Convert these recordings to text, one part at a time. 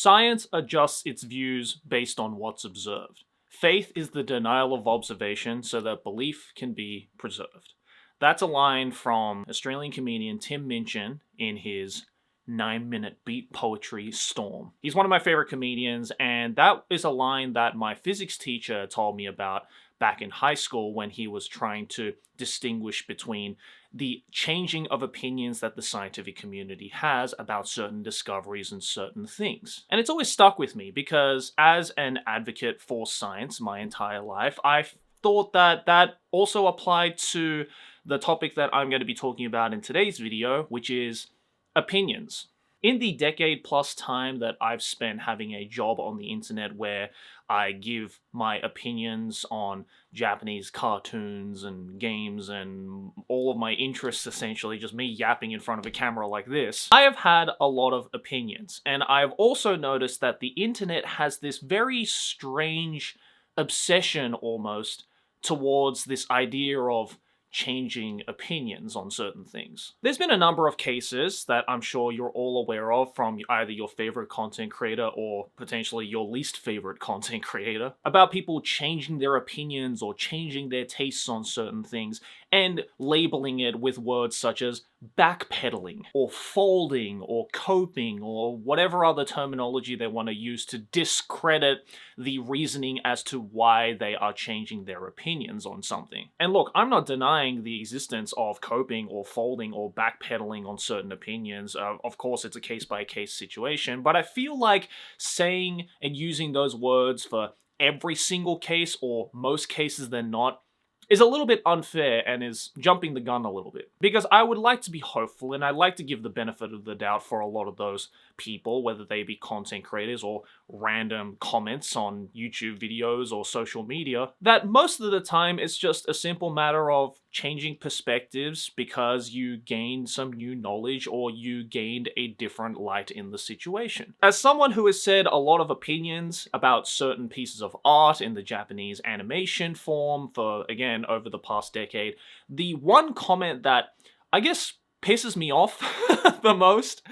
Science adjusts its views based on what's observed. Faith is the denial of observation so that belief can be preserved. That's a line from Australian comedian Tim Minchin in his 9-minute beat poetry storm. He's one of my favorite comedians, and that is a line that my physics teacher told me about back in high school when he was trying to distinguish between the changing of opinions that the scientific community has about certain discoveries and certain things. And it's always stuck with me because as an advocate for science my entire life, I thought that that also applied to the topic that I'm going to be talking about in today's video, which is opinions. In the decade plus time that I've spent having a job on the internet where I give my opinions on Japanese cartoons and games and all of my interests, essentially just me yapping in front of a camera like this, I have had a lot of opinions. And I've also noticed that the internet has this very strange obsession almost towards this idea of changing opinions on certain things. There's been a number of cases that I'm sure you're all aware of from either your favorite content creator or potentially your least favorite content creator about people changing their opinions or changing their tastes on certain things and labeling it with words such as backpedaling or folding or coping or whatever other terminology they want to use to discredit the reasoning as to why they are changing their opinions on something. And look, I'm not denying the existence of coping or folding or backpedaling on certain opinions. Of course, it's a case-by-case situation, but I feel like saying and using those words for every single case or most cases than not is a little bit unfair and is jumping the gun a little bit. Because I would like to be hopeful and I'd like to give the benefit of the doubt for a lot of those people, whether they be content creators or random comments on YouTube videos or social media, that most of the time it's just a simple matter of changing perspectives because you gained some new knowledge or you gained a different light in the situation. As someone who has said a lot of opinions about certain pieces of art in the Japanese animation form for, again, over the past decade, the one comment that I guess pisses me off the most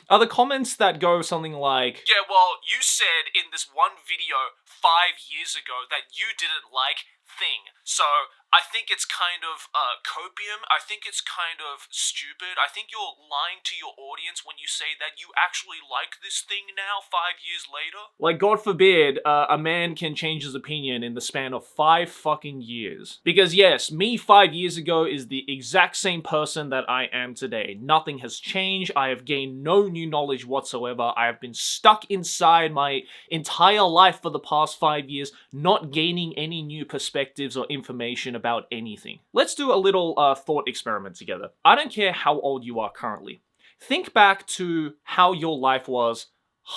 are the comments that go something like, "Yeah, well, you said in this one video 5 years ago that you didn't like thing, so I think it's kind of copium. I think it's kind of stupid. I think you're lying to your audience when you say that you actually like this thing now 5 years later." Like, God forbid a man can change his opinion in the span of 5 fucking years. Because yes, me 5 years ago is the exact same person that I am today. Nothing has changed. I have gained no new knowledge whatsoever. I have been stuck inside my entire life for the past 5 years, not gaining any new perspectives or information about anything. Let's do a little thought experiment together. I don't care how old you are currently. Think back to how your life was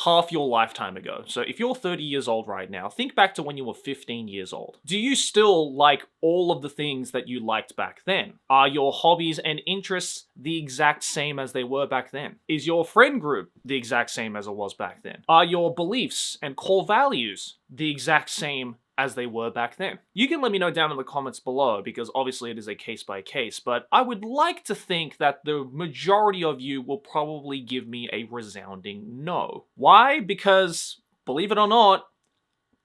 half your lifetime ago. So if you're 30 years old right now, think back to when you were 15 years old. Do you still like all of the things that you liked back then? Are your hobbies and interests the exact same as they were back then? Is your friend group the exact same as it was back then? Are your beliefs and core values the exact same as they were back then? You can let me know down in the comments below because obviously it is a case by case, but I would like to think that the majority of you will probably give me a resounding no. Why? Because, believe it or not,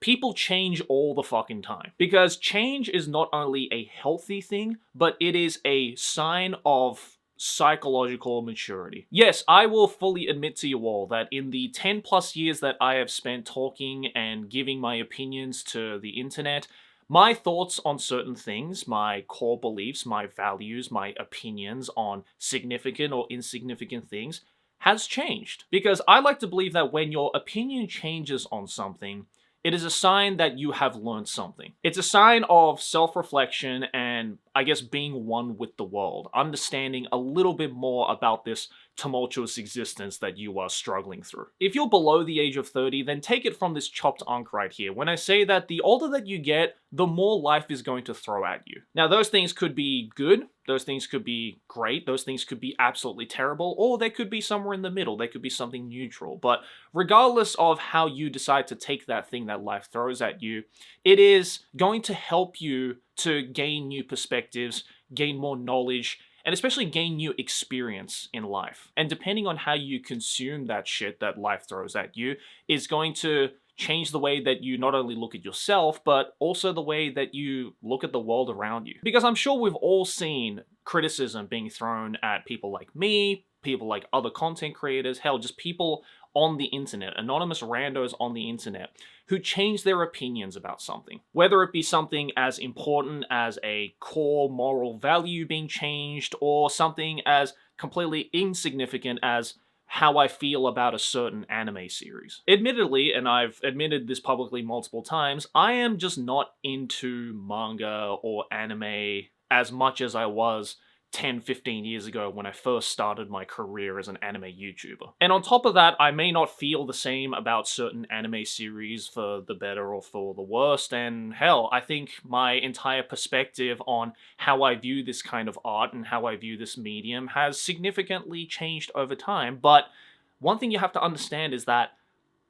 people change all the fucking time. Because change is not only a healthy thing, but it is a sign of psychological maturity. Yes, I will fully admit to you all that in the 10 plus years that I have spent talking and giving my opinions to the internet, my thoughts on certain things, my core beliefs, my values, my opinions on significant or insignificant things has changed. Because I like to believe that when your opinion changes on something, it is a sign that you have learned something. It's a sign of self-reflection and, I guess, being one with the world, understanding a little bit more about this tumultuous existence that you are struggling through. If you're below the age of 30, then take it from this chopped unk right here when I say that the older that you get, the more life is going to throw at you. Now, those things could be good, those things could be great, those things could be absolutely terrible, or they could be somewhere in the middle, they could be something neutral. But regardless of how you decide to take that thing that life throws at you, it is going to help you to gain new perspectives, gain more knowledge, and especially gain new experience in life. And depending on how you consume that shit that life throws at you, is going to change the way that you not only look at yourself, but also the way that you look at the world around you. Because I'm sure we've all seen criticism being thrown at people like me, people like other content creators, hell, just people on the internet, anonymous randos on the internet, who change their opinions about something. Whether it be something as important as a core moral value being changed, or something as completely insignificant as how I feel about a certain anime series. Admittedly, and I've admitted this publicly multiple times, I am just not into manga or anime as much as I was 10, 15 years ago when I first started my career as an anime YouTuber. And on top of that, I may not feel the same about certain anime series for the better or for the worst, and hell, I think my entire perspective on how I view this kind of art and how I view this medium has significantly changed over time, but one thing you have to understand is that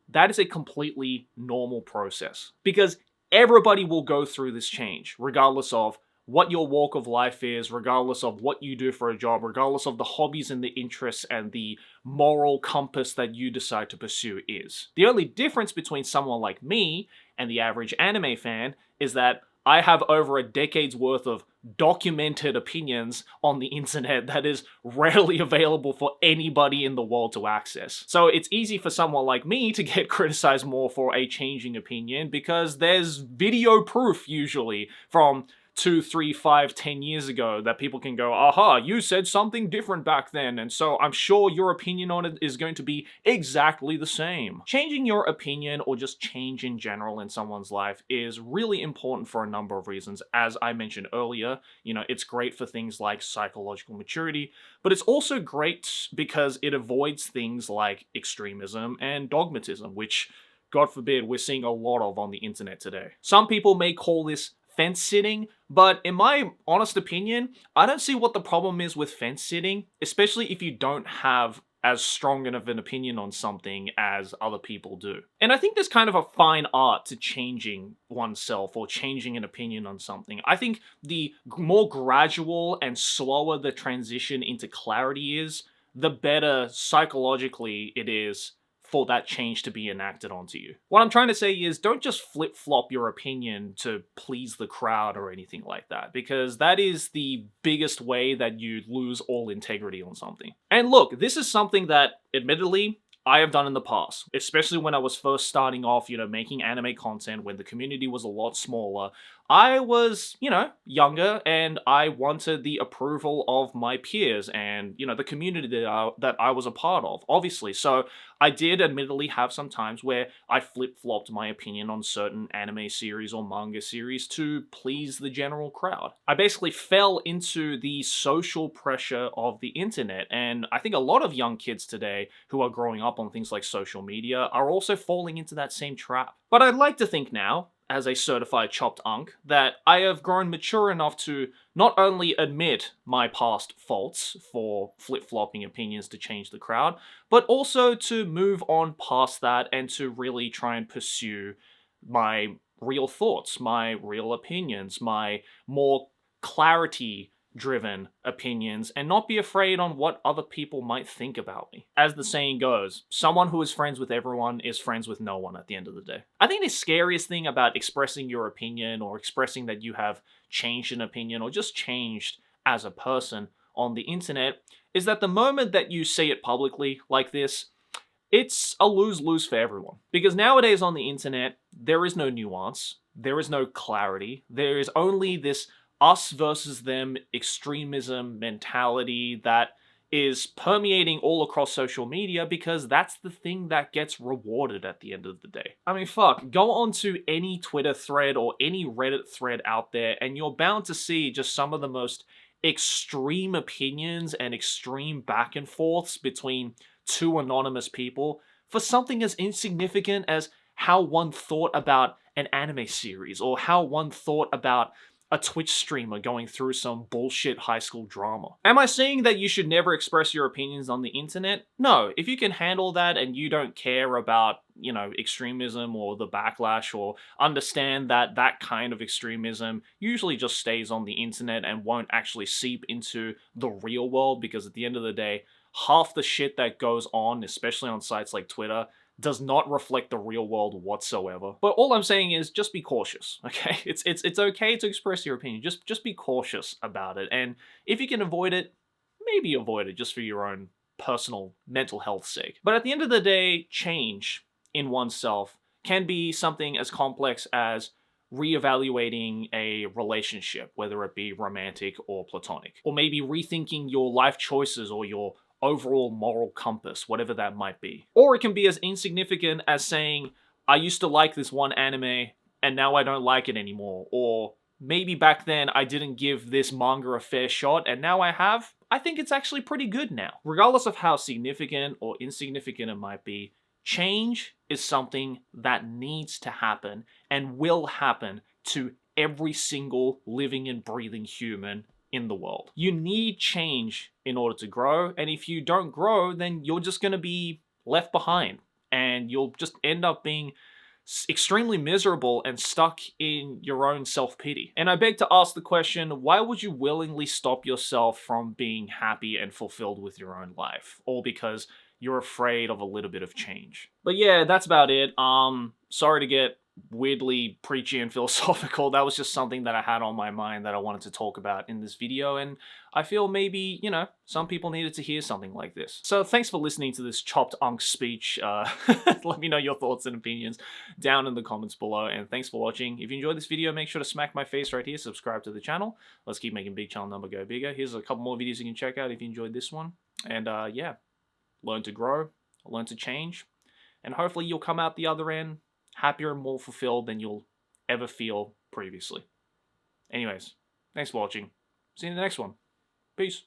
that is a completely normal process. Because everybody will go through this change, regardless of what your walk of life is, regardless of what you do for a job, regardless of the hobbies and the interests and the moral compass that you decide to pursue is. The only difference between someone like me and the average anime fan is that I have over a decade's worth of documented opinions on the internet that is rarely available for anybody in the world to access. So it's easy for someone like me to get criticized more for a changing opinion because there's video proof usually from 2, 3, 5, 10 years ago that people can go, aha, you said something different back then, and so I'm sure your opinion on it is going to be exactly the same. Changing your opinion or just change in general in someone's life is really important for a number of reasons. As I mentioned earlier, it's great for things like psychological maturity, but it's also great because it avoids things like extremism and dogmatism, which, God forbid, we're seeing a lot of on the internet today. Some people may call this fence sitting, but in my honest opinion, I don't see what the problem is with fence sitting, especially if you don't have as strong of an opinion on something as other people do. And I think there's kind of a fine art to changing oneself or changing an opinion on something. I think the more gradual and slower the transition into clarity is, the better psychologically it is for that change to be enacted onto you. What I'm trying to say is, don't just flip-flop your opinion to please the crowd or anything like that, because that is the biggest way that you lose all integrity on something. And look, this is something that, admittedly, I have done in the past, especially when I was first starting off, making anime content when the community was a lot smaller. I was, younger, and I wanted the approval of my peers and, the community that I was a part of, obviously. So I did admittedly have some times where I flip-flopped my opinion on certain anime series or manga series to please the general crowd. I basically fell into the social pressure of the internet, and I think a lot of young kids today who are growing up on things like social media are also falling into that same trap. But I'd like to think now, as a certified chopped unk, that I have grown mature enough to not only admit my past faults for flip-flopping opinions to change the crowd, but also to move on past that and to really try and pursue my real thoughts, my real opinions, my more clarity-driven opinions, and not be afraid on what other people might think about me. As the saying goes, someone who is friends with everyone is friends with no one at the end of the day. I think the scariest thing about expressing your opinion or expressing that you have changed an opinion or just changed as a person on the internet is that the moment that you say it publicly like this, it's a lose-lose for everyone. Because nowadays on the internet, there is no nuance, there is no clarity, there is only this us versus them extremism mentality that is permeating all across social media because that's the thing that gets rewarded at the end of the day. I mean, fuck, go onto any Twitter thread or any Reddit thread out there and you're bound to see just some of the most extreme opinions and extreme back and forths between two anonymous people for something as insignificant as how one thought about an anime series or how one thought about a Twitch streamer going through some bullshit high school drama. Am I saying that you should never express your opinions on the internet? No. If you can handle that and you don't care about, extremism or the backlash, or understand that that kind of extremism usually just stays on the internet and won't actually seep into the real world, because at the end of the day, half the shit that goes on, especially on sites like Twitter, does not reflect the real world whatsoever. But all I'm saying is just be cautious, okay? It's okay to express your opinion. Just be cautious about it. And if you can avoid it, maybe avoid it just for your own personal mental health sake. But at the end of the day, change in oneself can be something as complex as reevaluating a relationship, whether it be romantic or platonic, or maybe rethinking your life choices or your overall moral compass, whatever that might be. Or it can be as insignificant as saying, I used to like this one anime and now I don't like it anymore. Or maybe back then I didn't give this manga a fair shot and now I have. I think it's actually pretty good now. Regardless of how significant or insignificant it might be, change is something that needs to happen and will happen to every single living and breathing human in the world. You need change in order to grow, and if you don't grow, then you're just going to be left behind, and you'll just end up being extremely miserable and stuck in your own self-pity. And I beg to ask the question, why would you willingly stop yourself from being happy and fulfilled with your own life? All because you're afraid of a little bit of change. But yeah, that's about it. Sorry to get weirdly preachy and philosophical. That was just something that I had on my mind that I wanted to talk about in this video, and I feel maybe, some people needed to hear something like this. So thanks for listening to this chopped unk speech. Let me know your thoughts and opinions down in the comments below, and thanks for watching. If you enjoyed this video, make sure to smack my face right here, subscribe to the channel. Let's keep making big channel number go bigger. Here's a couple more videos you can check out if you enjoyed this one. And yeah, learn to grow, learn to change, and hopefully you'll come out the other end happier and more fulfilled than you'll ever feel previously. Anyways, thanks for watching. See you in the next one. Peace.